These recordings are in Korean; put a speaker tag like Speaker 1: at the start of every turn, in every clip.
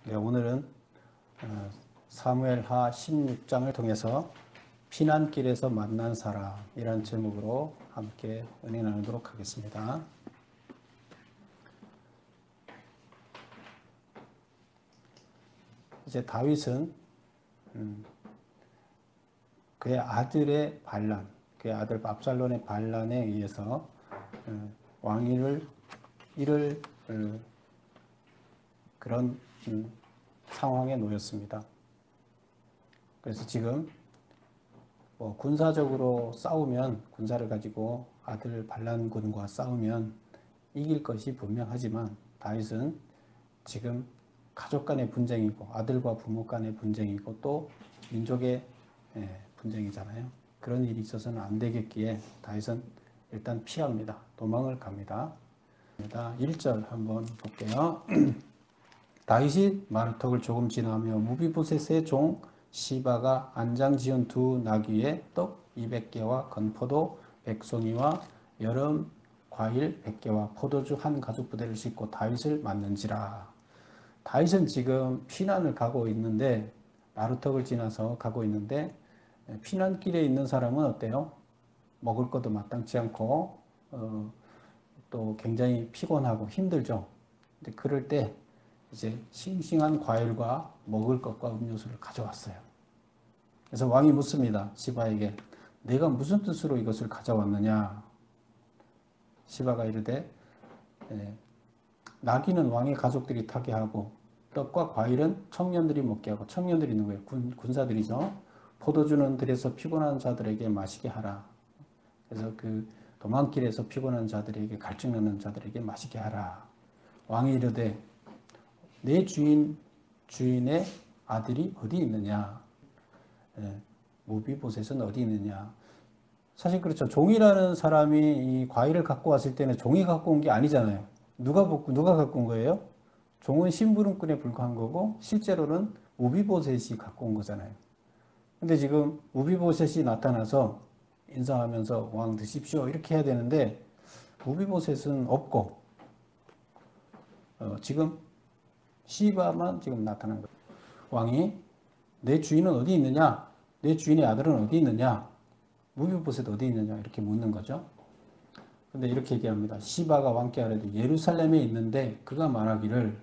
Speaker 1: 네, 오늘은 사무엘하 16장을 통해서 피난길에서 만난 사람이라는 제목으로 함께 은혜 나누도록 하겠습니다. 이제 다윗은 그의 아들의 반란, 그의 아들 압살롬의 반란에 의해서 왕위를 잃을 그런 상황에 놓였습니다. 그래서 지금 군사적으로 싸우면, 군사를 가지고 아들 반란군과 싸우면 이길 것이 분명하지만 다윗은 지금 가족 간의 분쟁이고 아들과 부모 간의 분쟁이고 또 민족의 분쟁이잖아요. 그런 일이 있어서는 안 되겠기에 다윗은 일단 피합니다. 도망을 갑니다. 1절 한번 볼게요. 다윗이 마르턱을 조금 지나며 무비보셋의 종 시바가 안장 지은 두 나귀에 떡 200개와 건포도 100송이와 여름 과일 100개와 포도주 한 가죽 부대를 싣고 다윗을 맞는지라. 다윗은 지금 피난을 가고 있는데, 마르턱을 지나서 가고 있는데, 피난길에 있는 사람은 어때요? 먹을 것도 마땅치 않고 또 굉장히 피곤하고 힘들죠. 근데 그럴 때 이제 싱싱한 과일과 먹을 것과 음료수를 가져왔어요. 그래서 왕이 묻습니다. 시바에게, 내가 무슨 뜻으로 이것을 가져왔느냐? 시바가 이르되, 나귀는 왕의 가족들이 타게 하고 떡과 과일은 청년들이 먹게 하고, 청년들이 누구예요? 군사들이죠. 포도주는 들에서 피곤한 자들에게 마시게 하라. 그래서 그 도망길에서 피곤한 자들에게, 갈증나는 자들에게 마시게 하라. 왕이 이르되, 내 주인의 아들이 어디 있느냐? 무비보셋은 어디 있느냐? 사실 그렇죠. 종이라는 사람이 이 과일을 갖고 왔을 때는 종이 갖고 온 게 아니잖아요. 누가 갖고 온 거예요? 종은 심부름꾼에 불과한 거고 실제로는 무비보셋이 갖고 온 거잖아요. 근데 지금 무비보셋이 나타나서 인사하면서 왕 드십시오 이렇게 해야 되는데 무비보셋은 없고 지금 시바만 지금 나타난 거예요. 왕이 내 주인은 어디 있느냐? 내 주인의 아들은 어디 있느냐? 무비보셋 어디 있느냐? 이렇게 묻는 거죠. 근데 이렇게 얘기합니다. 시바가 왕께 하려되 예루살렘에 있는데 그가 말하기를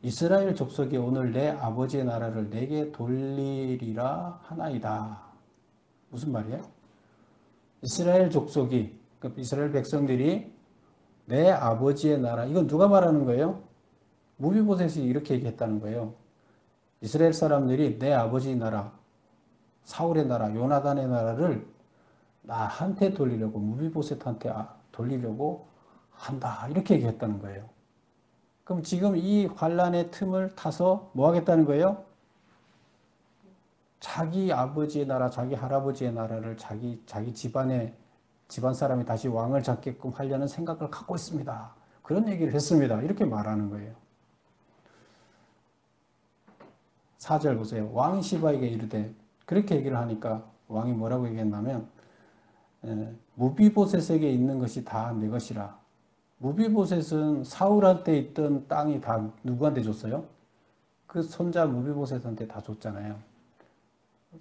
Speaker 1: 이스라엘 족속이 오늘 내 아버지의 나라를 내게 돌리리라 하나이다. 무슨 말이에요? 이스라엘 족속이, 그러니까 이스라엘 백성들이 내 아버지의 나라, 이건 누가 말하는 거예요? 무비보셋이 이렇게 얘기했다는 거예요. 이스라엘 사람들이 내 아버지 나라, 사울의 나라, 요나단의 나라를 나한테 돌리려고, 무비보셋한테 돌리려고 한다. 이렇게 얘기했다는 거예요. 그럼 지금 이 환란의 틈을 타서 뭐 하겠다는 거예요? 자기 아버지의 나라, 자기 할아버지의 나라를 자기 집안 사람이 다시 왕을 잡게끔 하려는 생각을 갖고 있습니다. 그런 얘기를 했습니다. 이렇게 말하는 거예요. 4절 보세요. 왕이 시바에게 이르되, 그렇게 얘기를 하니까 왕이 뭐라고 얘기했냐면 무비보셋에게 있는 것이 다 내 것이라. 무비보셋은 사울한테 있던 땅이 다 누구한테 줬어요? 그 손자 무비보셋한테 다 줬잖아요.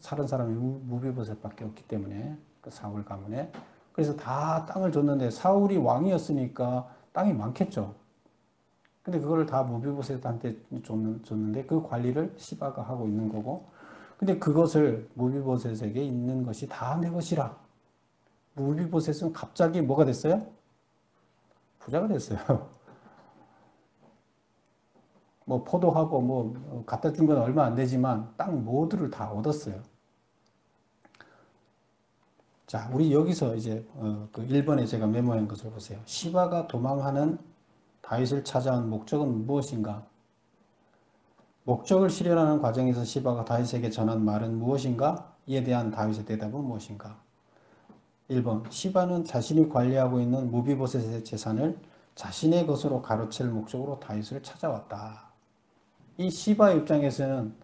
Speaker 1: 살은 사람이 무비보셋밖에 없기 때문에, 그 사울 가문에. 그래서 다 땅을 줬는데 사울이 왕이었으니까 땅이 많겠죠. 근데 그걸 다 무비보셋한테 줬는데 그 관리를 시바가 하고 있는 거고, 근데 그것을 무비보셋에게 있는 것이 다 내 것이라. 무비보셋은 갑자기 뭐가 됐어요? 부자가 됐어요. 뭐 포도하고 뭐 갖다 준 건 얼마 안 되지만 땅 모두를 다 얻었어요. 자, 우리 여기서 이제 그 1번에 제가 메모한 것을 보세요. 시바가 도망하는 다윗을 찾아온 목적은 무엇인가? 목적을 실현하는 과정에서 시바가 다윗에게 전한 말은 무엇인가? 이에 대한 다윗의 대답은 무엇인가? 1번, 시바는 자신이 관리하고 있는 무비보셋의 재산을 자신의 것으로 가로챌 목적으로 다윗을 찾아왔다. 이 시바 입장에서는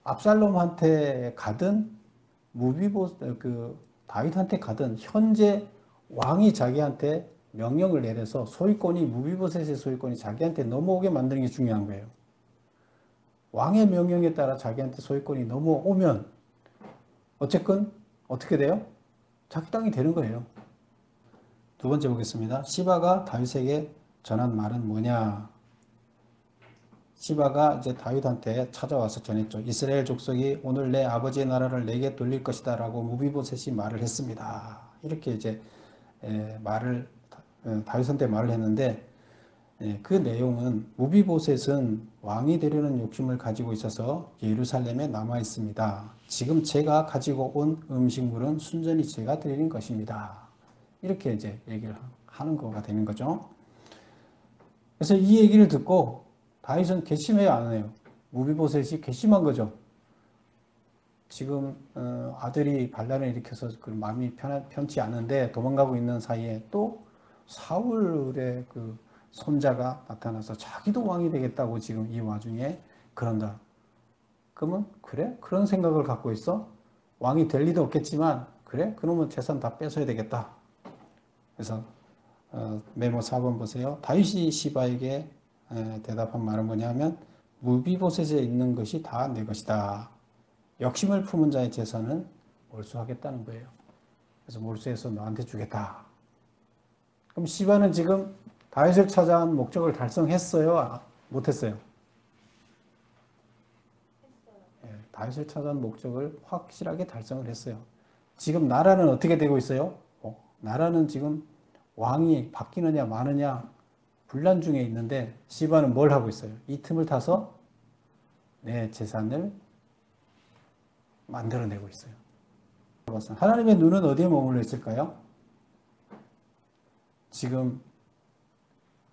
Speaker 1: 압살롬한테 가든 다윗한테 가든 현재 왕이 자기한테 명령을 내려서 소유권이 무비보셋의 소유권이 자기한테 넘어오게 만드는 게 중요한 거예요. 왕의 명령에 따라 자기한테 소유권이 넘어오면 어쨌건 어떻게 돼요? 자기 땅이 되는 거예요. 두 번째 보겠습니다. 시바가 다윗에게 전한 말은 뭐냐? 시바가 이제 다윗한테 찾아와서 전했죠. 이스라엘 족속이 오늘 내 아버지의 나라를 내게 돌릴 것이다 라고 무비보셋이 말을 했습니다. 이렇게 이제 말을 다윗한테 말을 했는데 그 내용은 무비보셋은 왕이 되려는 욕심을 가지고 있어서 예루살렘에 남아 있습니다. 지금 제가 가지고 온 음식물은 순전히 제가 드리는 것입니다. 이렇게 이제 얘기를 하는 거가 되는 거죠. 그래서 이 얘기를 듣고 다윗은 괘씸해요, 안 해요? 무비보셋이 괘씸한 거죠. 지금 아들이 반란을 일으켜서 그 마음이 편치 않은데 도망가고 있는 사이에 또 사울의 그 손자가 나타나서 자기도 왕이 되겠다고 지금 이 와중에 그런다. 그러면 그래? 그런 생각을 갖고 있어? 왕이 될 리도 없겠지만 그래? 그러면 재산 다 뺏어야 되겠다. 그래서 메모 4번 보세요. 다윗이 시바에게 대답한 말은 뭐냐면 무비보셋에 있는 것이 다 내 것이다. 욕심을 품은 자의 재산은 몰수하겠다는 거예요. 그래서 몰수해서 너한테 주겠다. 그럼 시바는 지금 다윗을 찾아온 목적을 달성했어요? 못했어요? 다윗을 찾아온 목적을 확실하게 달성을 했어요. 지금 나라는 어떻게 되고 있어요? 나라는 지금 왕이 바뀌느냐 마느냐 분란 중에 있는데 시바는 뭘 하고 있어요? 이 틈을 타서 내 재산을 만들어내고 있어요. 하나님의 눈은 어디에 머물러 있을까요? 지금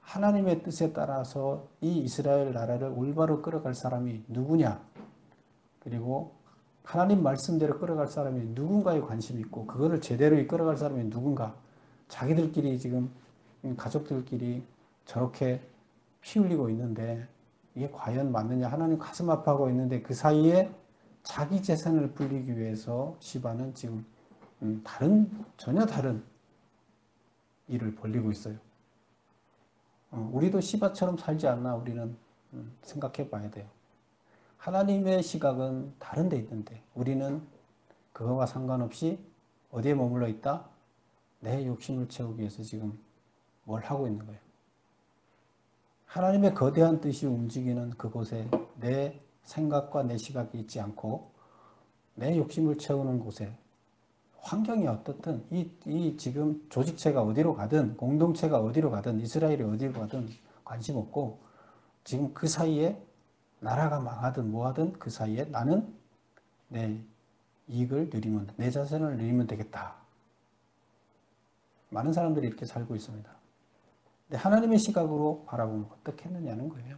Speaker 1: 하나님의 뜻에 따라서 이 이스라엘 나라를 올바로 끌어갈 사람이 누구냐? 그리고 하나님 말씀대로 끌어갈 사람이 누군가에 관심이 있고 그거를 제대로 이끌어갈 사람이 누군가? 자기들끼리 지금 가족들끼리 저렇게 피 흘리고 있는데 이게 과연 맞느냐? 하나님 가슴 아파하고 있는데 그 사이에 자기 재산을 불리기 위해서 시바는 지금 전혀 다른 일을 벌리고 있어요. 우리도 시바처럼 살지 않나 우리는 생각해 봐야 돼요. 하나님의 시각은 다른 데 있는데 우리는 그거와 상관없이 어디에 머물러 있다? 내 욕심을 채우기 위해서 지금 뭘 하고 있는 거예요. 하나님의 거대한 뜻이 움직이는 그곳에 내 생각과 내 시각이 있지 않고 내 욕심을 채우는 곳에 환경이 어떻든 이 지금 조직체가 어디로 가든 공동체가 어디로 가든 이스라엘이 어디로 가든 관심 없고 지금 그 사이에 나라가 망하든 뭐하든 그 사이에 나는 내 이익을 누리면 내 자산을 누리면 되겠다. 많은 사람들이 이렇게 살고 있습니다. 근데 하나님의 시각으로 바라보면 어떻게 했느냐는 거예요.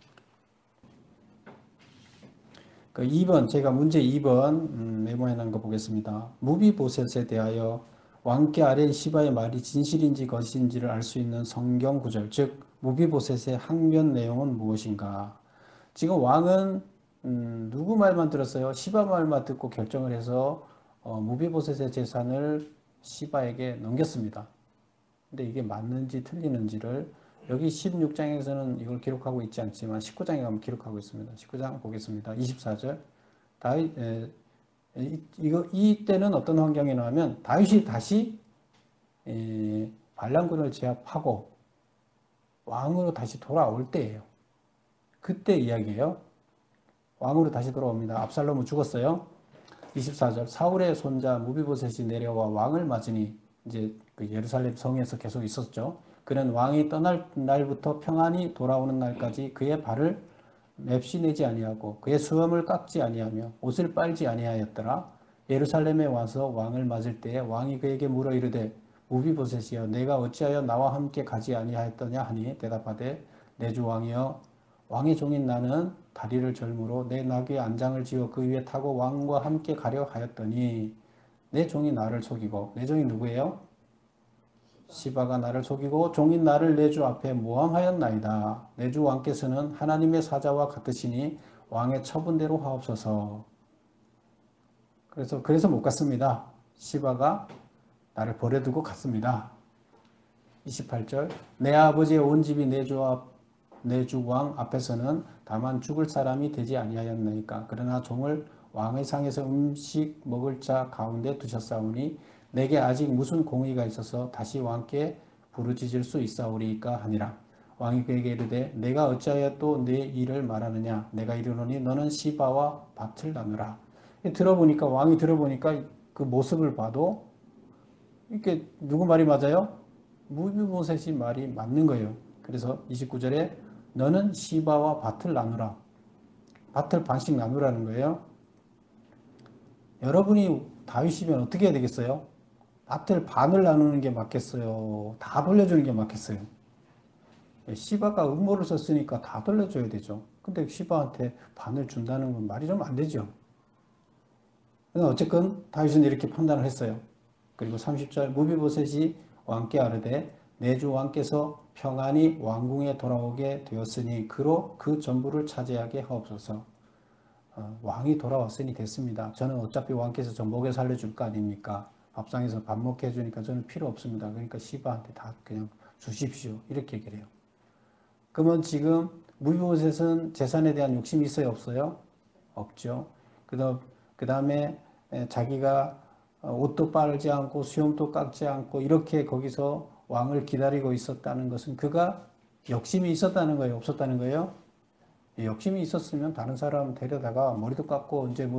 Speaker 1: 그 2번, 제가 문제 2번 메모해 놓은 거 보겠습니다. 무비보셋에 대하여 왕께 아뢰인 시바의 말이 진실인지 거짓인지를 알 수 있는 성경 구절, 즉 무비보셋의 항변 내용은 무엇인가? 지금 왕은 누구 말만 들었어요? 시바 말만 듣고 결정을 해서 무비보셋의 재산을 시바에게 넘겼습니다. 근데 이게 맞는지 틀리는지를 여기 16장에서는 이걸 기록하고 있지 않지만 19장에 가면 기록하고 있습니다. 19장 보겠습니다. 24절. 이때는 어떤 환경이 나오면 다윗이 다시 반란군을 제압하고 왕으로 다시 돌아올 때예요. 그때 이야기예요. 왕으로 다시 돌아옵니다. 압살롬은 죽었어요. 24절. 사울의 손자 무비보셋이 내려와 왕을 맞으니 이제 그 예루살렘 성에서 계속 있었죠. 그는 왕이 떠날 날부터 평안히 돌아오는 날까지 그의 발을 맵시 내지 아니하고 그의 수염을 깎지 아니하며 옷을 빨지 아니하였더라. 예루살렘에 와서 왕을 맞을 때에 왕이 그에게 물어 이르되 무비보셋이여 내가 어찌하여 나와 함께 가지 아니하였더냐 하니 대답하되 내 주 왕이여 왕의 종인 나는 다리를 절므로 내 나귀의 안장을 지어 그 위에 타고 왕과 함께 가려 하였더니 내 종이 나를 속이고 내 종이 누구예요? 시바가 나를 속이고 종인 나를 내 주 앞에 모함하였나이다. 내 주 왕께서는 하나님의 사자와 같으시니 왕의 처분대로 하옵소서. 그래서 못 갔습니다. 시바가 나를 버려두고 갔습니다. 28절 내 아버지의 온 집이 내 주 왕 앞에서는 다만 죽을 사람이 되지 아니하였나이까. 그러나 종을 왕의 상에서 음식 먹을 자 가운데 두셨사오니 내게 아직 무슨 공의가 있어서 다시 왕께 부르짖을 수 있사오리이까 하니라. 왕이 그에게 이르되 내가 어찌하여 또 내 일을 말하느냐. 내가 이르노니 너는 시바와 밭을 나누라. 들어보니까 왕이 들어보니까 그 모습을 봐도 이게 누구 말이 맞아요? 무비보셋이 말이 맞는 거예요. 그래서 29절에 너는 시바와 밭을 나누라. 밭을 반씩 나누라는 거예요. 여러분이 다윗이면 어떻게 해야 되겠어요? 밭을 반을 나누는 게 맞겠어요? 다 돌려주는 게 맞겠어요? 시바가 음모를 썼으니까 다 돌려줘야 되죠. 근데 시바한테 반을 준다는 건 말이 좀 안 되죠. 어쨌건 다윗은 이렇게 판단을 했어요. 그리고 30절 무비보셋이 왕께 아뢰되 내 주 왕께서 평안히 왕궁에 돌아오게 되었으니 그로 그 전부를 차지하게 하옵소서. 왕이 돌아왔으니 됐습니다. 저는 어차피 왕께서 저 먹여 살려줄 거 아닙니까? 밥상에서 밥 먹게 해주니까 저는 필요 없습니다. 그러니까 시바한테 다 그냥 주십시오. 이렇게 얘기를 해요. 그러면 지금 무비보셋은 재산에 대한 욕심이 있어요? 없어요? 없죠. 그 다음에 자기가 옷도 빨지 않고 수염도 깎지 않고 이렇게 거기서 왕을 기다리고 있었다는 것은 그가 욕심이 있었다는 거예요? 없었다는 거예요? 욕심이 있었으면 다른 사람 데려다가 머리도 깎고 이제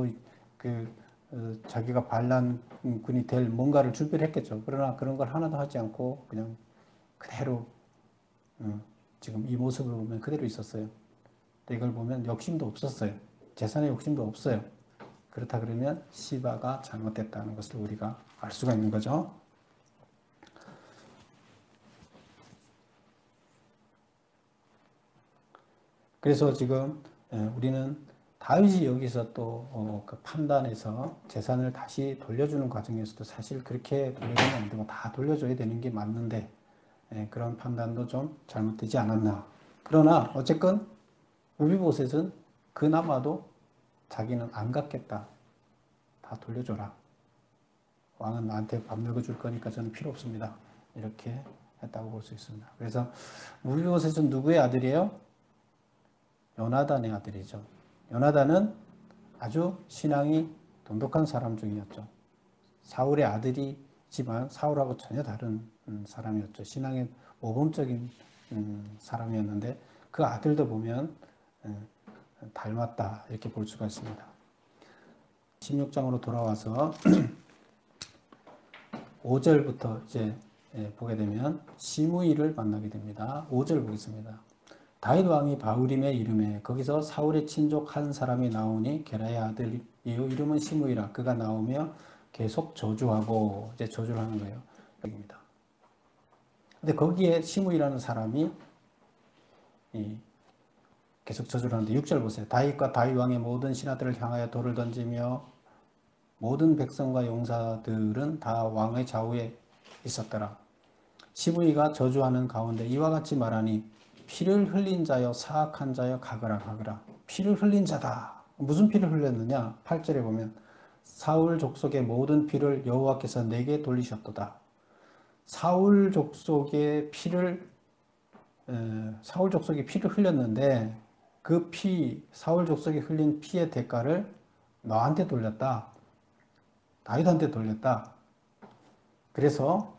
Speaker 1: 자기가 반란군이 될 뭔가를 준비를 했겠죠. 그러나 그런 걸 하나도 하지 않고 그냥 그대로 지금 이 모습을 보면 그대로 있었어요. 이걸 보면 욕심도 없었어요. 재산의 욕심도 없어요. 그렇다 그러면 시바가 잘못됐다는 것을 우리가 알 수가 있는 거죠. 그래서 지금 우리는 다윗이 여기서 또 그 판단해서 재산을 다시 돌려주는 과정에서도 사실 그렇게 돌려주면 안 되고 다 돌려줘야 되는 게 맞는데 그런 판단도 좀 잘못되지 않았나. 그러나 어쨌건 무비보셋은 그나마도 자기는 안 갚겠다. 다 돌려줘라. 왕은 나한테 밥 먹여줄 거니까 저는 필요 없습니다. 이렇게 했다고 볼 수 있습니다. 그래서 무비보셋은 누구의 아들이에요? 요나단의 아들이죠. 요나단은 아주 신앙이 돈독한 사람 중이었죠. 사울의 아들이지만 사울하고 전혀 다른 사람이었죠. 신앙의 모범적인 사람이었는데 그 아들도 보면 닮았다 이렇게 볼 수가 있습니다. 16장으로 돌아와서 5절부터 이제 보게 되면 시므이를 만나게 됩니다. 5절 보겠습니다. 다윗 왕이 바후림에 이름에 거기서 사울의 친족 한 사람이 나오니 게라의 아들이요 이름은 시므이라. 그가 나오며 계속 저주하고 이제 저주를 하는 거예요. 여기입니다. 근데 거기에 시므이라는 사람이 계속 저주를 하는데 6절 보세요. 다윗과 다윗 왕의 모든 신하들을 향하여 돌을 던지며 모든 백성과 용사들은 다 왕의 좌우에 있었더라. 시므이가 저주하는 가운데 이와 같이 말하니 피를 흘린 자여 사악한 자여 가거라 가거라. 피를 흘린 자다. 무슨 피를 흘렸느냐? 8절에 보면 사울 족속의 모든 피를 여호와께서 내게 돌리셨도다. 사울 족속의 피를 사울 족속이 피를 흘렸는데 그 사울 족속이 흘린 피의 대가를 너한테 돌렸다. 다윗한테 돌렸다. 그래서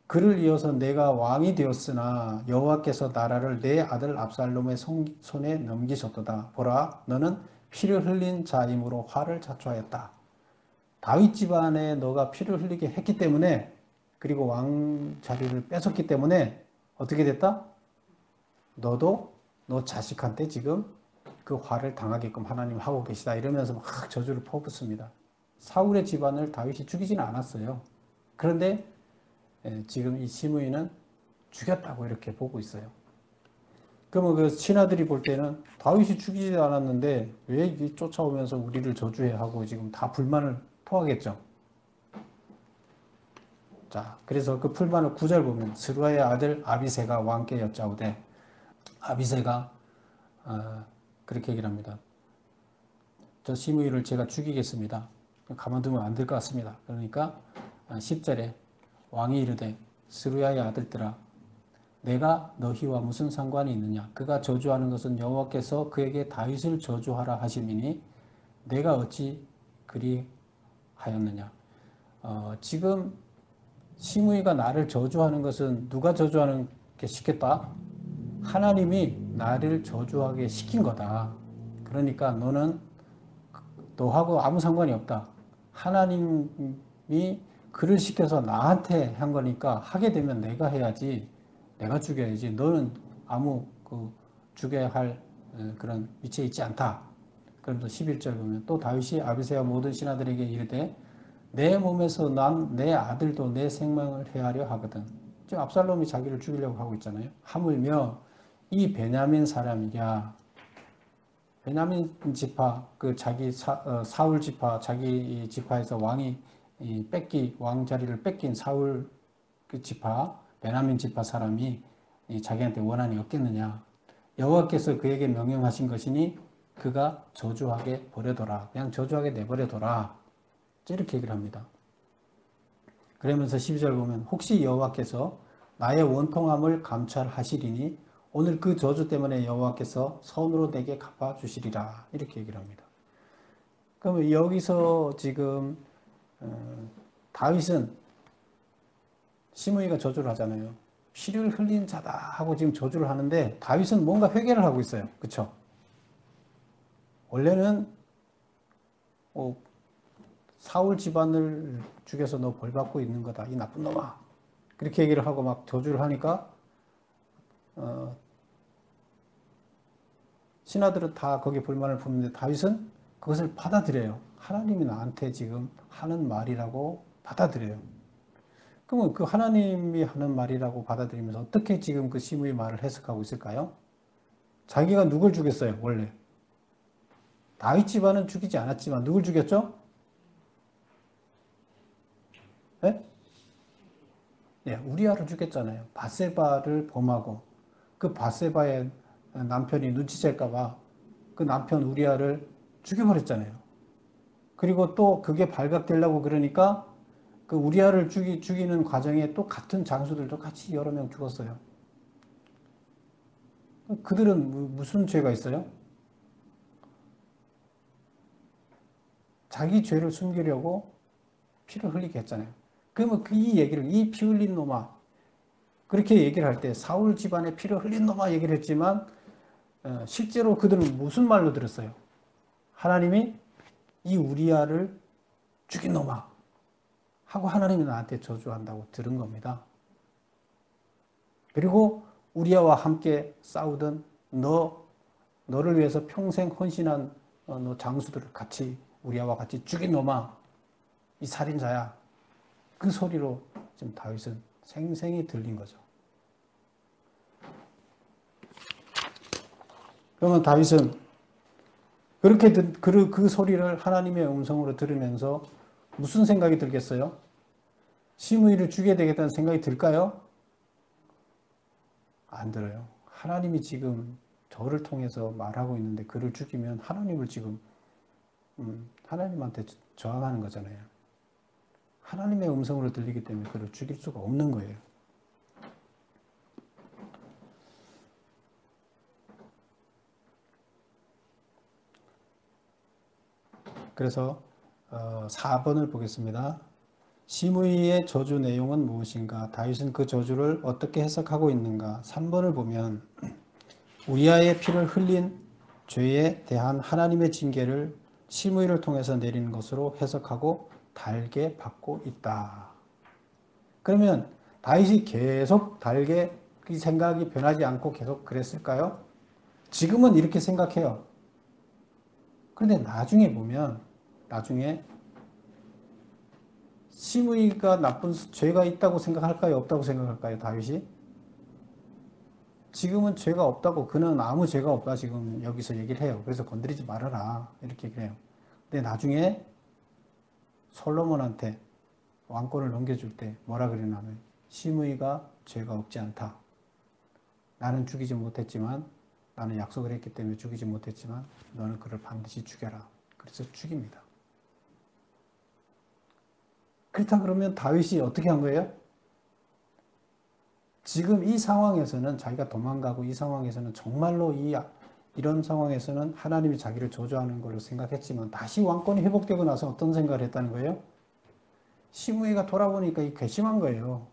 Speaker 1: 그를 이어서 내가 왕이 되었으나 여호와께서 나라를 내 아들 압살롬의 손에 넘기셨도다. 보라, 너는 피를 흘린 자이므로 화를 자초하였다. 다윗 집안에 너가 피를 흘리게 했기 때문에 그리고 왕 자리를 뺏었기 때문에 어떻게 됐다? 너도 너 자식한테 지금 그 화를 당하게끔 하나님 하고 계시다. 이러면서 막 저주를 퍼붓습니다. 사울의 집안을 다윗이 죽이지는 않았어요. 그런데 지금 이 시므이는 죽였다고 이렇게 보고 있어요. 그러면 그 신하들이 볼 때는 다윗이 죽이지 않았는데 왜 쫓아오면서 우리를 저주해 하고 지금 다 불만을 토하겠죠. 자, 그래서 그 불만을 9절 보면 스루아의 아들 아비새가 왕께 여짜오되 아비새가 그렇게 얘기를 합니다. 저 시므이를 제가 죽이겠습니다. 가만두면 안 될 것 같습니다. 그러니까 10절에 왕이 이르되 스루야의 아들들아 내가 너희와 무슨 상관이 있느냐? 그가 저주하는 것은 여호와께서 그에게 다윗을 저주하라 하심이니 내가 어찌 그리 하였느냐? 지금 시므이가 나를 저주하는 것은 누가 저주하는 게 시켰다? 하나님이 나를 저주하게 시킨 거다. 그러니까 너는 너하고 아무 상관이 없다. 하나님이 그를 시켜서 나한테 한 거니까 하게 되면 내가 해야지. 내가 죽여야지. 너는 아무 죽여야 할 그런 위치에 있지 않다. 그러면서 11절 보면 또 다윗이 아비새와 모든 신하들에게 이르되 내 몸에서 난 내 아들도 내 생명을 해하려 하거든. 지금 압살롬이 자기를 죽이려고 하고 있잖아요. 하물며 이 베냐민 사람이랴. 베냐민 지파, 그 자기 사울 지파, 자기 지파에서 왕이 왕 자리를 뺏긴 사울 그 지파, 베냐민 지파 사람이 자기한테 원한이 없겠느냐. 여호와께서 그에게 명령하신 것이니 그가 저주하게 버려둬라. 그냥 저주하게 내버려둬라. 이렇게 얘기를 합니다. 그러면서 12절 보면 혹시 여호와께서 나의 원통함을 감찰하시리니 오늘 그 저주 때문에 여호와께서 선으로 내게 갚아주시리라. 이렇게 얘기를 합니다. 그러면 여기서 지금 다윗은 시므이가 저주를 하잖아요. 피를 흘린 자다 하고 지금 저주를 하는데 다윗은 뭔가 회개를 하고 있어요. 그렇죠? 원래는 사울 집안을 죽여서 너 벌 받고 있는 거다. 이 나쁜 놈아. 그렇게 얘기를 하고 막 저주를 하니까 신하들은 다 거기에 불만을 품는데 다윗은 그것을 받아들여요. 하나님이 나한테 지금 하는 말이라고 받아들여요. 그러면 그 하나님이 하는 말이라고 받아들이면서 어떻게 지금 그 시므이 말을 해석하고 있을까요? 자기가 누굴 죽였어요, 원래? 다윗 집안은 죽이지 않았지만 누굴 죽였죠? 네? 네, 우리아를 죽였잖아요. 밧세바를 범하고 그 밧세바의 남편이 눈치챌까봐 그 남편 우리아를 죽여버렸잖아요. 그리고 또 그게 발각되려고 그러니까 그 우리아를 죽이는 과정에 또 같은 장수들도 같이 여러 명 죽었어요. 그들은 무슨 죄가 있어요? 자기 죄를 숨기려고 피를 흘리게 했잖아요. 그러면 이 얘기를 이 피 흘린 놈아 그렇게 얘기를 할 때 사울 집안에 피를 흘린 놈아 얘기를 했지만 실제로 그들은 무슨 말로 들었어요? 하나님이 이 우리아를 죽인 놈아 하고 하나님이 나한테 저주한다고 들은 겁니다. 그리고 우리아와 함께 싸우던 너를 위해서 평생 헌신한 너 장수들을 같이 우리아와 같이 죽인 놈아 이 살인자야. 그 소리로 지금 다윗은 생생히 들린 거죠. 그러면 다윗은 그렇게 그 소리를 하나님의 음성으로 들으면서 무슨 생각이 들겠어요? 시므이를 죽여야 되겠다는 생각이 들까요? 안 들어요. 하나님이 지금 저를 통해서 말하고 있는데 그를 죽이면 하나님을 지금 하나님한테 저항하는 거잖아요. 하나님의 음성으로 들리기 때문에 그를 죽일 수가 없는 거예요. 그래서 4번을 보겠습니다. 시므이의 저주 내용은 무엇인가? 다윗은 그 저주를 어떻게 해석하고 있는가? 3번을 보면 우리아의 피를 흘린 죄에 대한 하나님의 징계를 시므이를 통해서 내리는 것으로 해석하고 달게 받고 있다. 그러면 다윗이 계속 달게 그 생각이 변하지 않고 계속 그랬을까요? 지금은 이렇게 생각해요. 그런데 나중에 보면 시므이가 나쁜 죄가 있다고 생각할까요? 없다고 생각할까요? 다윗이? 지금은 죄가 없다고 그는 아무 죄가 없다 지금 여기서 얘기를 해요. 그래서 건드리지 말아라 이렇게 얘기를 해요. 근데 나중에 솔로몬한테 왕권을 넘겨줄 때 뭐라 그러냐면 시므이가 죄가 없지 않다. 나는 죽이지 못했지만 나는 약속을 했기 때문에 죽이지 못했지만 너는 그를 반드시 죽여라. 그래서 죽입니다. 그렇다 그러면 다윗이 어떻게 한 거예요? 지금 이 상황에서는 자기가 도망가고 이 상황에서는 정말로 이런 상황에서는 하나님이 자기를 저주하는 걸로 생각했지만 다시 왕권이 회복되고 나서 어떤 생각을 했다는 거예요? 시므이가 돌아보니까 이 괘씸한 거예요.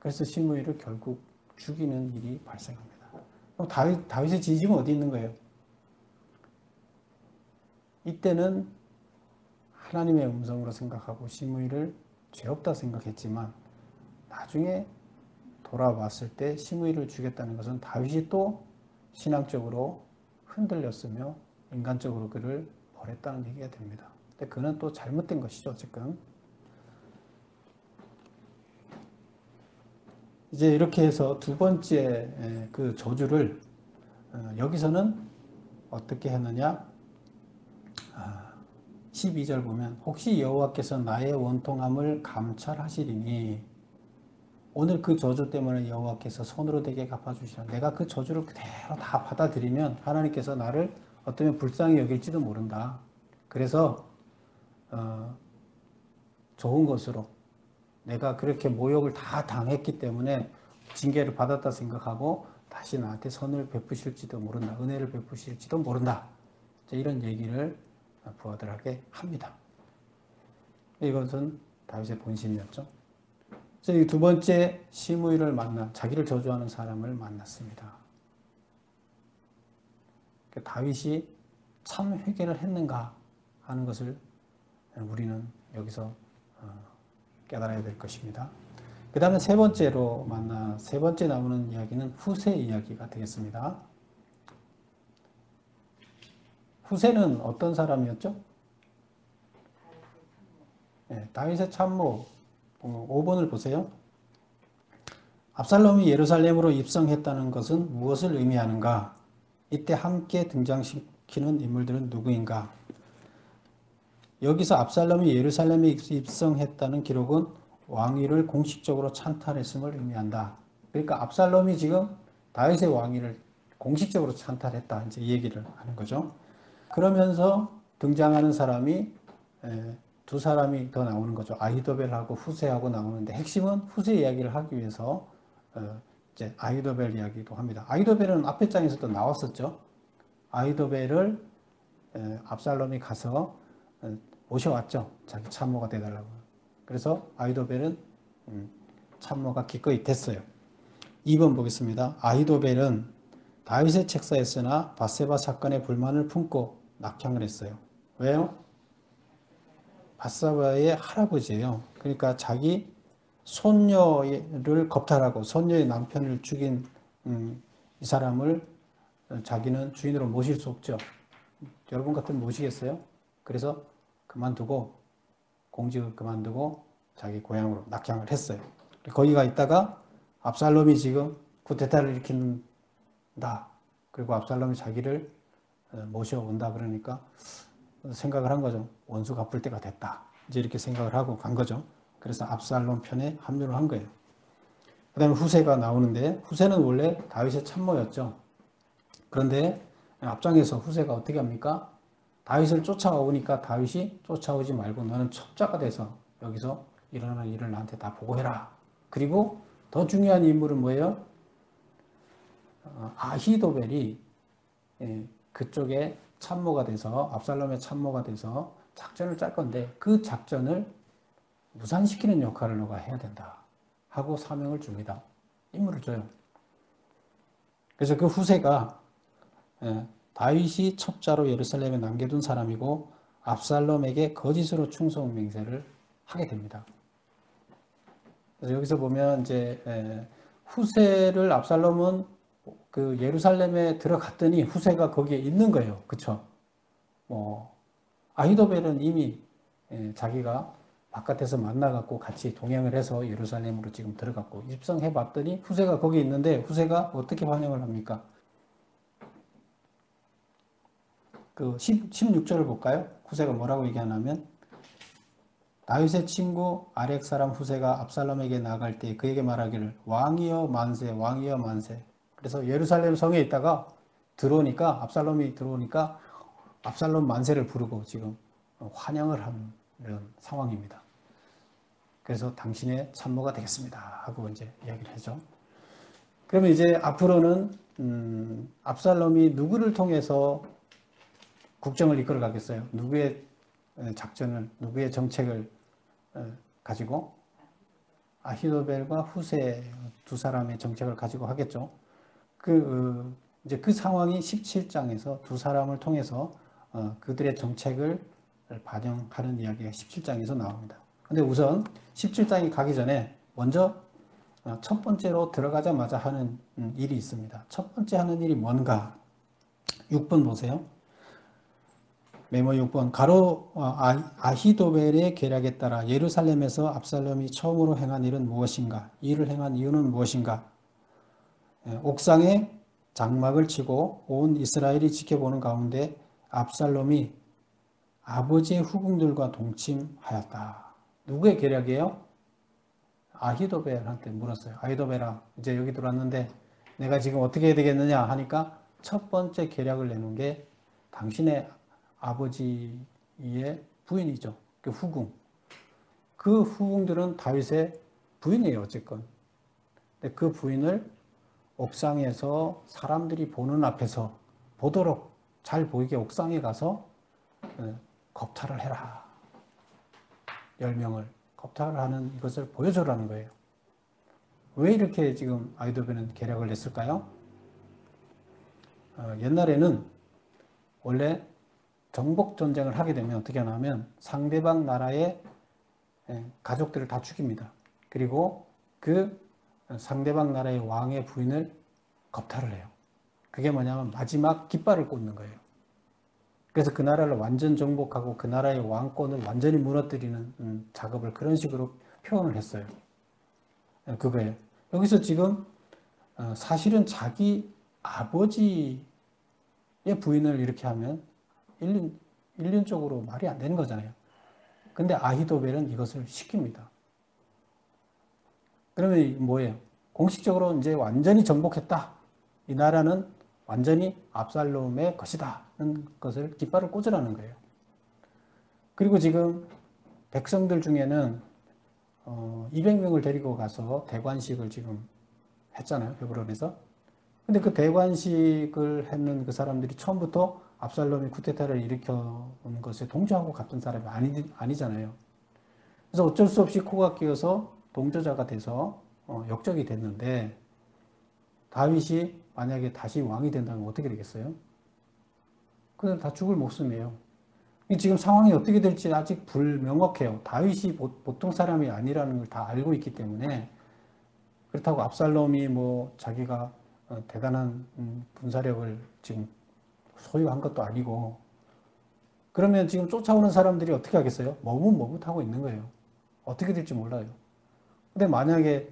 Speaker 1: 그래서 시므이를 결국 죽이는 일이 발생합니다. 다윗의 진심은 어디 있는 거예요? 이때는 하나님의 음성으로 생각하고 시므이를 죄 없다 생각했지만 나중에 돌아왔을 때 시므이를 죽였다는 것은 다윗이 또 신앙적으로 흔들렸으며 인간적으로 그를 버렸다는 얘기가 됩니다. 근데 그는 또 잘못된 것이죠, 지금. 이제 이렇게 해서 두 번째 그 저주를 여기서는 어떻게 했느냐? 12절 보면 혹시 여호와께서 나의 원통함을 감찰하시리니 오늘 그 저주 때문에 여호와께서 손으로 되게 갚아주시라. 내가 그 저주를 그대로 다 받아들이면 하나님께서 나를 어쩌면 불쌍히 여길지도 모른다. 그래서 좋은 것으로 내가 그렇게 모욕을 다 당했기 때문에 징계를 받았다 생각하고 다시 나한테 선을 베푸실지도 모른다. 은혜를 베푸실지도 모른다. 이런 얘기를 부하들에게 합니다. 이것은 다윗의 본심이었죠. 이 두 번째 시므이를 자기를 저주하는 사람을 만났습니다. 다윗이 참 회개를 했는가 하는 것을 우리는 여기서 깨달아야 될 것입니다. 그 다음에 세 번째 나오는 이야기는 후세 이야기가 되겠습니다. 후세는 어떤 사람이었죠? 다윗의 참모 5번을 보세요. 압살롬이 예루살렘으로 입성했다는 것은 무엇을 의미하는가? 이때 함께 등장시키는 인물들은 누구인가? 여기서 압살롬이 예루살렘에 입성했다는 기록은 왕위를 공식적으로 찬탈했음을 의미한다. 그러니까 압살롬이 지금 다윗의 왕위를 공식적으로 찬탈했다. 이제 이 얘기를 하는 거죠. 그러면서 등장하는 사람이 두 사람이 더 나오는 거죠. 아히도벨하고 후세하고 나오는데 핵심은 후세 이야기를 하기 위해서 이제 아히도벨 이야기도 합니다. 아히도벨은 앞에 장에서도 나왔었죠. 아히도벨을 압살롬이 가서 모셔왔죠. 자기 참모가 되달라고. 그래서 아히도벨은 참모가 기꺼이 됐어요. 2번 보겠습니다. 아히도벨은 다윗의 책사였으나 밧세바 사건에 불만을 품고 낙향을 했어요. 왜요? 밧세바의 할아버지예요. 그러니까 자기 손녀를 겁탈하고 손녀의 남편을 죽인 이 사람을 자기는 주인으로 모실 수 없죠. 여러분 같으면 모시겠어요? 그래서 그만두고 공직을 그만두고 자기 고향으로 낙향을 했어요. 거기 가 있다가 압살롬이 지금 쿠데타를 일으킨다. 그리고 압살롬이 자기를 모셔온다 그러니까 생각을 한 거죠. 원수 갚을 때가 됐다. 이제 이렇게 생각을 하고 간 거죠. 그래서 압살롬 편에 합류를 한 거예요. 그 다음에 후세가 나오는데 후세는 원래 다윗의 참모였죠. 그런데 앞장에서 후세가 어떻게 합니까? 다윗을 쫓아오니까 다윗이 쫓아오지 말고 너는 첩자가 돼서 여기서 일어나는 일을 나한테 다 보고해라. 그리고 더 중요한 인물은 뭐예요? 아히도벨이 그쪽에 참모가 돼서 압살롬의 참모가 돼서 작전을 짤 건데 그 작전을 무산시키는 역할을 너가 해야 된다 하고 사명을 줍니다. 임무를 줘요. 그래서 그 후세가 다윗이 첩자로 예루살렘에 남겨둔 사람이고 압살롬에게 거짓으로 충성 맹세를 하게 됩니다. 그래서 여기서 보면 이제 후세를 압살롬은 그 예루살렘에 들어갔더니 후세가 거기에 있는 거예요. 그쵸? 아히도벨은 이미 자기가 바깥에서 만나갖고 같이 동행을 해서 예루살렘으로 지금 들어갔고 입성해 봤더니 후세가 거기 있는데 후세가 어떻게 반응을 합니까? 그 16절을 볼까요? 후세가 뭐라고 얘기하냐면 다윗의 친구 아렉 사람 후세가 압살롬에게 나갈 때 그에게 말하기를 왕이여 만세 왕이여 만세. 그래서 예루살렘 성에 있다가 압살롬이 들어오니까 압살롬 만세를 부르고 지금 환영을 하는 이런 상황입니다. 그래서 당신의 참모가 되겠습니다 하고 이제 이야기를 하죠. 그러면 이제 앞으로는 압살롬이 누구를 통해서 국정을 이끌어 가겠어요? 누구의 작전을, 누구의 정책을 가지고? 아히도벨과 후세 두 사람의 정책을 가지고 하겠죠. 이제 그 상황이 17장에서 두 사람을 통해서 그들의 정책을 반영하는 이야기가 17장에서 나옵니다. 근데 우선 17장이 가기 전에 먼저 첫 번째로 들어가자마자 하는 일이 있습니다. 첫 번째 하는 일이 뭔가? 6번 보세요. 메모 6번. 아히도벨의 계략에 따라 예루살렘에서 압살롬이 처음으로 행한 일은 무엇인가? 이 일을 행한 이유는 무엇인가? 옥상에 장막을 치고 온 이스라엘이 지켜보는 가운데 압살롬이 아버지의 후궁들과 동침하였다. 누구의 계략이에요? 아히도벨한테 물었어요. 아히도벨아, 이제 여기 들어왔는데 내가 지금 어떻게 해야 되겠느냐 하니까 첫 번째 계략을 내놓은 게 당신의 아버지의 부인이죠. 그 후궁. 그 후궁들은 다윗의 부인이에요, 어쨌건. 근데 그 부인을 옥상에서 사람들이 보는 앞에서 보도록 잘 보이게 옥상에 가서 겁탈을 해라. 10명을 겁탈을 하는 이것을 보여줘라는 거예요. 왜 이렇게 지금 아히도벨은 계략을 냈을까요? 옛날에는 원래 정복 전쟁을 하게 되면 어떻게 하냐면 상대방 나라의 가족들을 다 죽입니다. 그리고 그 상대방 나라의 왕의 부인을 겁탈을 해요. 그게 뭐냐면 마지막 깃발을 꽂는 거예요. 그래서 그 나라를 완전 정복하고 그 나라의 왕권을 완전히 무너뜨리는 작업을 그런 식으로 표현을 했어요. 그거예요. 여기서 지금 사실은 자기 아버지의 부인을 이렇게 하면 일륜적으로 말이 안 되는 거잖아요. 근데 아히도벨은 이것을 시킵니다. 그러면 뭐예요? 공식적으로 이제 완전히 정복했다. 이 나라는 완전히 압살롬의 것이다. 는 것을 깃발을 꽂으라는 거예요. 그리고 지금 백성들 중에는 200명을 데리고 가서 대관식을 지금 했잖아요. 헤브론에서. 근데 그 대관식을 했는 그 사람들이 처음부터 압살롬이 쿠데타를 일으켜온 것에 동조하고 갔던 사람이 아니잖아요. 그래서 어쩔 수 없이 코가 끼어서 동조자가 돼서 역적이 됐는데 다윗이 만약에 다시 왕이 된다면 어떻게 되겠어요? 그들 다 죽을 목숨이에요. 지금 상황이 어떻게 될지 아직 불명확해요. 다윗이 보통 사람이 아니라는 걸 다 알고 있기 때문에 그렇다고 압살롬이 뭐 자기가 대단한 군사력을 지금 소유한 것도 아니고 그러면 지금 쫓아오는 사람들이 어떻게 하겠어요? 머뭇머뭇하고 있는 거예요. 어떻게 될지 몰라요. 근데 만약에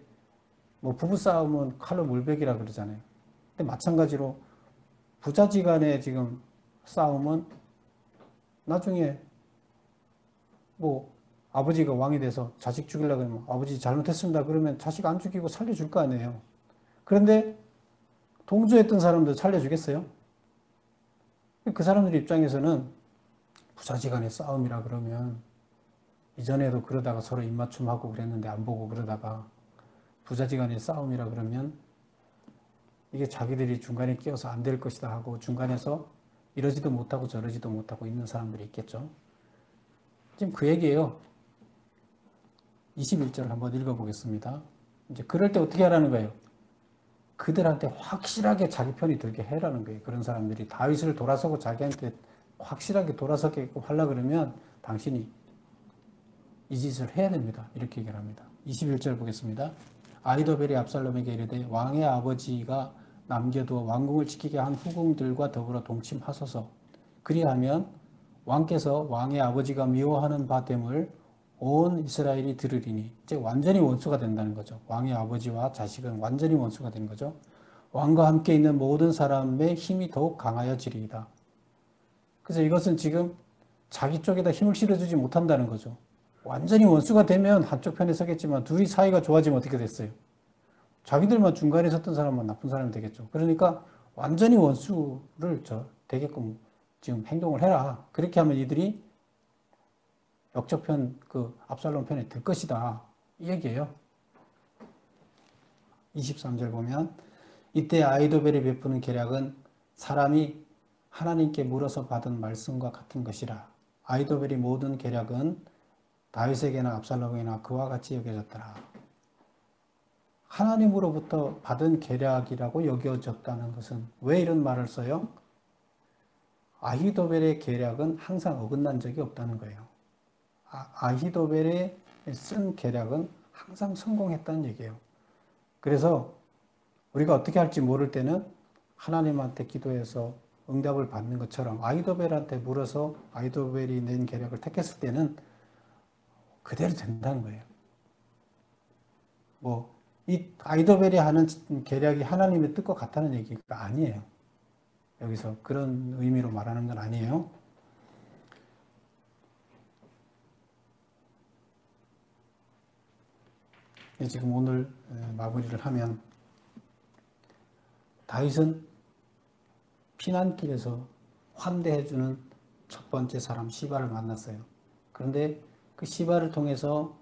Speaker 1: 뭐 부부싸움은 칼로 물베기라 그러잖아요. 근데 마찬가지로 부자지간에 지금 싸움은 나중에 뭐 아버지가 왕이 돼서 자식 죽이려고 하면 아버지 잘못했습니다. 그러면 자식 안 죽이고 살려줄 거 아니에요. 그런데 동조했던 사람들 살려주겠어요? 그 사람들 입장에서는 부자지간의 싸움이라 그러면 이전에도 그러다가 서로 입맞춤하고 그랬는데 안 보고 그러다가 부자지간의 싸움이라 그러면 이게 자기들이 중간에 끼어서 안 될 것이다 하고 중간에서 이러지도 못하고 저러지도 못하고 있는 사람들이 있겠죠. 지금 그 얘기예요. 21절 한번 읽어보겠습니다. 이제 그럴 때 어떻게 하라는 거예요? 그들한테 확실하게 자기 편이 들게 해라는 거예요. 그런 사람들이 다윗을 돌아서고 자기한테 확실하게 돌아서게끔 하려고 그러면 당신이 이 짓을 해야 됩니다. 이렇게 얘기를 합니다. 21절 보겠습니다. 아히도벨이 압살롬에게 이르되 왕의 아버지가 남겨두어 왕궁을 지키게 한 후궁들과 더불어 동침하소서. 그리하면 왕께서 왕의 아버지가 미워하는 바 됨을 온 이스라엘이 들으리니 이제 완전히 원수가 된다는 거죠. 왕의 아버지와 자식은 완전히 원수가 되는 거죠. 왕과 함께 있는 모든 사람의 힘이 더욱 강하여지리이다. 그래서 이것은 지금 자기 쪽에다 힘을 실어주지 못한다는 거죠. 완전히 원수가 되면 한쪽 편에 서겠지만 둘이 사이가 좋아지면 어떻게 됐어요? 자기들만 중간에 섰던 사람만 나쁜 사람이 되겠죠. 그러니까 완전히 원수를 되게끔 지금 행동을 해라. 그렇게 하면 이들이 역적편 그 압살롬 편에 들 것이다. 이 얘기예요. 23절 보면 이때 아히도벨이 베푸는 계략은 사람이 하나님께 물어서 받은 말씀과 같은 것이라. 아히도벨이 모든 계략은 다윗에게나 압살롬에게나 그와 같이 여겨졌더라. 하나님으로부터 받은 계략이라고 여겨졌다는 것은 왜 이런 말을 써요? 아히도벨의 계략은 항상 어긋난 적이 없다는 거예요. 아히도벨의 쓴 계략은 항상 성공했다는 얘기예요. 그래서 우리가 어떻게 할지 모를 때는 하나님한테 기도해서 응답을 받는 것처럼 아히도벨한테 물어서 아히도벨이 낸 계략을 택했을 때는 그대로 된다는 거예요. 이 아히도벨이 하는 계략이 하나님의 뜻과 같다는 얘기가 아니에요. 여기서 그런 의미로 말하는 건 아니에요. 지금 오늘 마무리를 하면 다윗은 피난길에서 환대해주는 첫 번째 사람 시바를 만났어요. 그런데 그 시바를 통해서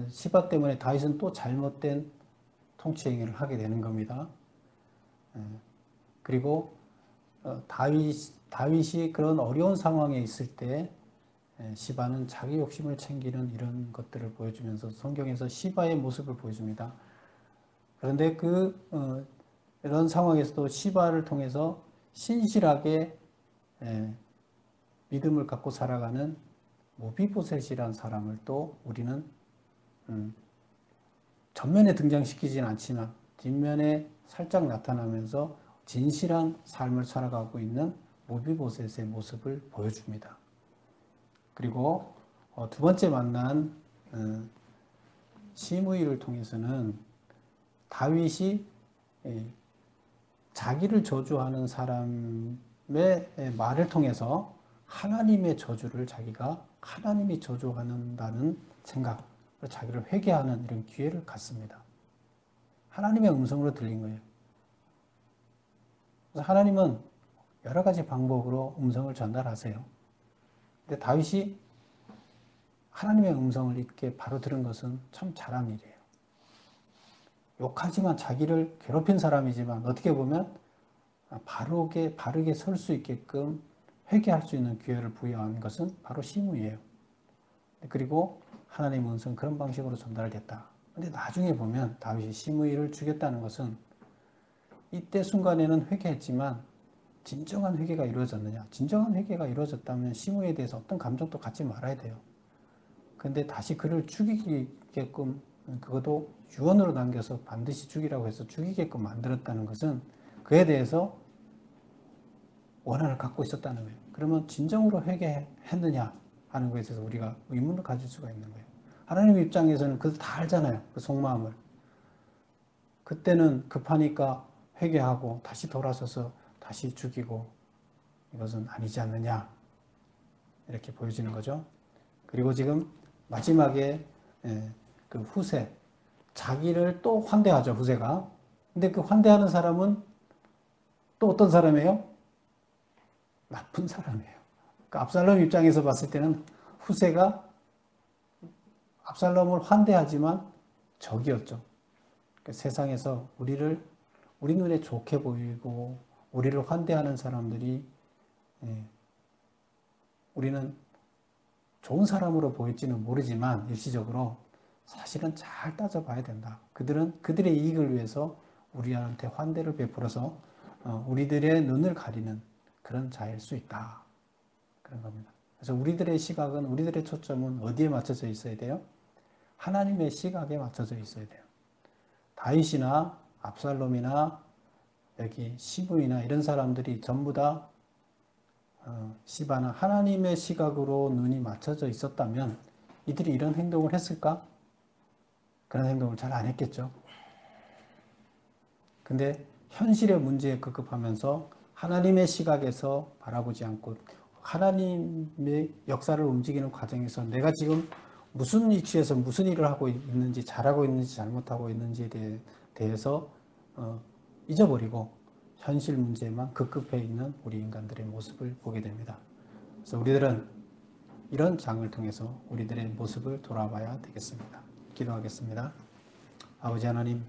Speaker 1: 시바 때문에 다윗은 또 잘못된 통치 행위를 하게 되는 겁니다. 그리고 다윗이 그런 어려운 상황에 있을 때 시바는 자기 욕심을 챙기는 이런 것들을 보여주면서 성경에서 시바의 모습을 보여줍니다. 그런데 이런 상황에서도 시바를 통해서 신실하게 믿음을 갖고 살아가는 모비보셋이라는 사람을 또 우리는 전면에 등장시키지는 않지만 뒷면에 살짝 나타나면서 진실한 삶을 살아가고 있는 모비보셋의 모습을 보여줍니다. 그리고 두 번째 만난 시므이를 통해서는 다윗이 자기를 저주하는 사람의 말을 통해서 하나님의 저주를 자기가 하나님이 저주한다는 생각, 자기를 회개하는 이런 기회를 갖습니다. 하나님의 음성으로 들린 거예요. 그래서 하나님은 여러 가지 방법으로 음성을 전달하세요. 근데 다윗이 하나님의 음성을 이렇게 바로 들은 것은 참 잘한 일이에요. 욕하지만 자기를 괴롭힌 사람이지만 어떻게 보면 바르게 설 수 있게끔 회개할 수 있는 기회를 부여한 것은 바로 시므이예요. 그리고 하나님의 음성은 그런 방식으로 전달됐다. 근데 나중에 보면 다윗이 시므이를 죽였다는 것은 이때 순간에는 회개했지만 진정한 회개가 이루어졌느냐? 진정한 회개가 이루어졌다면 시므이에 대해서 어떤 감정도 갖지 말아야 돼요. 근데 다시 그를 죽이게끔 그것도 유언으로 남겨서 반드시 죽이라고 해서 죽이게끔 만들었다는 것은 그에 대해서 원한을 갖고 있었다는 거예요. 그러면 진정으로 회개했느냐 하는 것에 대해서 우리가 의문을 가질 수가 있는 거예요. 하나님 입장에서는 그걸 다 알잖아요. 그 속마음을. 그때는 급하니까 회개하고 다시 돌아서서 다시 죽이고 이것은 아니지 않느냐 이렇게 보여지는 거죠. 그리고 지금 마지막에 그 후세, 자기를 또 환대하죠. 후세가. 근데 그 환대하는 사람은 또 어떤 사람이에요? 나쁜 사람이에요. 그러니까 압살롬 입장에서 봤을 때는 후세가 압살롬을 환대하지만 적이었죠. 그러니까 세상에서 우리 눈에 좋게 보이고 우리를 환대하는 사람들이 우리는 좋은 사람으로 보일지는 모르지만 일시적으로 사실은 잘 따져봐야 된다. 그들은 그들의 이익을 위해서 우리한테 환대를 베풀어서 우리들의 눈을 가리는 그런 자일 수 있다. 그런 겁니다. 그래서 우리들의 시각은, 우리들의 초점은 어디에 맞춰져 있어야 돼요? 하나님의 시각에 맞춰져 있어야 돼요. 다윗이나 압살롬이나 여기 시므이나 이런 사람들이 전부 다 시바나 하나님의 시각으로 눈이 맞춰져 있었다면 이들이 이런 행동을 했을까? 그런 행동을 잘 안 했겠죠. 근데 현실의 문제에 급급하면서 하나님의 시각에서 바라보지 않고 하나님의 역사를 움직이는 과정에서 내가 지금 무슨 위치에서 무슨 일을 하고 있는지, 잘하고 있는지 잘못하고 있는지에 대해서 잊어버리고 현실 문제에만 급급해 있는 우리 인간들의 모습을 보게 됩니다. 그래서 우리들은 이런 장을 통해서 우리들의 모습을 돌아봐야 되겠습니다. 기도하겠습니다. 아버지 하나님,